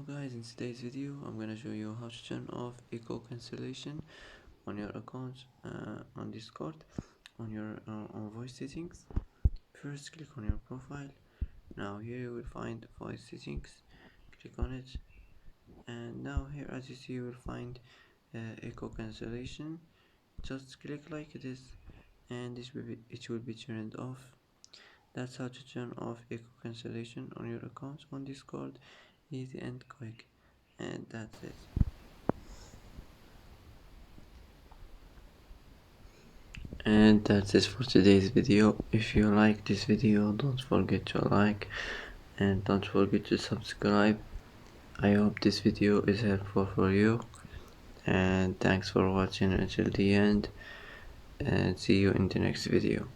Guys, in today's video I'm gonna show you how to turn off echo cancellation on your account on Discord on your on voice settings. First click on your profile. Now here you will find voice settings, click on it, and now here as you see you will find echo cancellation. Just click like this and it will be turned off. That's how to turn off echo cancellation on your account on Discord. Easy and quick, and that's it. And that's it for today's video. If you like this video, don't forget to like and don't forget to subscribe. I hope this video is helpful for you, and thanks for watching until the end, and see you in the next video.